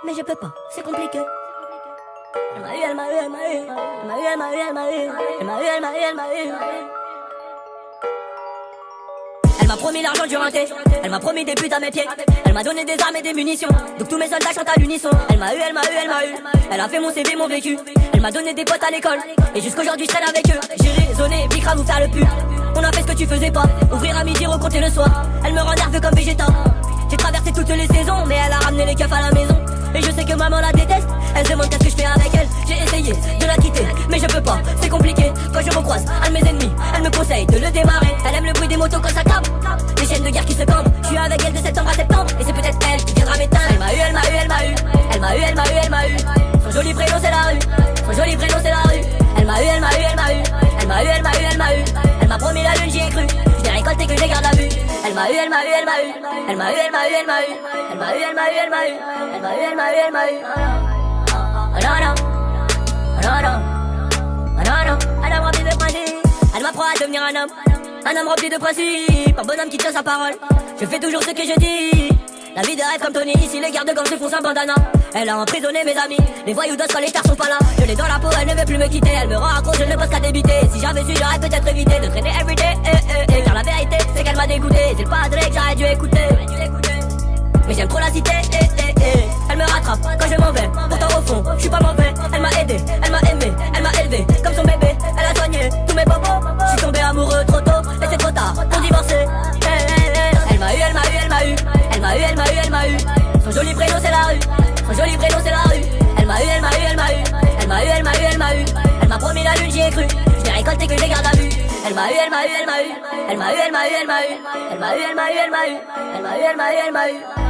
mais je peux pas, c'est compliqué. Elle m'a eu, elle m'a eu, elle m'a eu, elle m'a eu, elle m'a eu, elle m'a eu, elle m'a eu, elle m'a eu, elle m'a eu. Elle m'a promis l'argent du renté, elle m'a promis des putes à mes pieds. Elle m'a donné des armes et des munitions, donc tous mes soldats chantent à l'unisson. Elle m'a eu, elle m'a eu, elle m'a eu. Elle a fait mon CV, mon vécu. Elle m'a donné des potes à l'école, et jusqu'aujourd'hui je traîne avec eux. J'ai raisonné, bicra vous faire le pub. On a fait ce que tu faisais pas, ouvrir à midi, recompter le soir. Elle me rend nerveux comme Vegeta. J'ai traversé toutes les saisons, mais elle a ramené les keufs à la maison. Et je sais que maman la déteste, elle se demande qu'est-ce que je fais avec elle. J'ai essayé de la quitter, mais je peux pas, c'est compliqué. Quand je recroise un de mes ennemis, elle me conseille de le démarrer. Elle aime le bruit des motos quand ça tape, des chaînes de guerre qui se campent. Je suis avec elle de septembre à septembre, et c'est peut-être elle qui viendra m'éteindre. Elle m'a eu, elle m'a eu, elle m'a eu. Elle m'a eu, elle m'a eu, elle m'a eu. Son joli prénom c'est la rue, son joli prénom c'est la rue. Elle m'a eu, elle m'a eu, elle m'a eu. Elle m'a eu, elle m'a eu, elle m'a eu. Elle m'a promis la lune, j'y ai cru. Je l'ai récolté que je garde la vue. Elle m'a eu, elle m'a eu, elle m'a eu. Elle m'a eu, elle m'a eu, elle m'a eu. Elle m'a eu, elle m'a eu, elle m'a eu. Elle m'a eu, elle m'a eu, elle m'a eu. Elle a rempli de principes. Elle m'apprend à devenir un homme rempli de principes. Un bonhomme qui tient sa parole. Je fais toujours ce que je dis. La vie de rêve comme Tony, ici les gardes gang se font un bandana. Elle a emprisonné mes amis, les voyous d'os quand les stars sont pas là. Je l'ai dans la peau, elle ne veut plus me quitter. Elle me rend accro, je ne pense qu'à débiter. Si j'avais su, j'aurais peut-être évité de traîner everyday. Car la vérité, c'est qu'elle m'a dégoûté. C'est le padre que j'aurais dû écouter. Mais j'aime trop la cité, Elle me rattrape quand je m'en vais. Pourtant au fond, je suis pas mauvais. Elle m'a aidé, elle m'a aimé, elle m'a élevé comme son bébé, elle a soigné tous mes bobos. Je suis tombé amoureux trop tôt, et c'est trop tard pour divorcer. Elle m'a eu, elle m'a eu, elle m'a eu. Elle m'a eu, elle m'a eu, elle m'a eu. Son joli prénom c'est la rue, son joli prénom c'est la rue. Elle m'a eu, elle m'a eu, elle m'a eu. Elle m'a eu, elle m'a eu, elle m'a eu. Elle m'a promis la lune, j'y ai cru. Je l'ai récolté que je les garde à vue. Elle m'a eu, elle m'a eu, elle m'a eu. Elle m'a eu, elle m'a eu, elle m'a eu. Elle m'a eu, elle m'a eu, elle m'a eu. Elle m'a eu, elle m'a eu, elle m'a eu.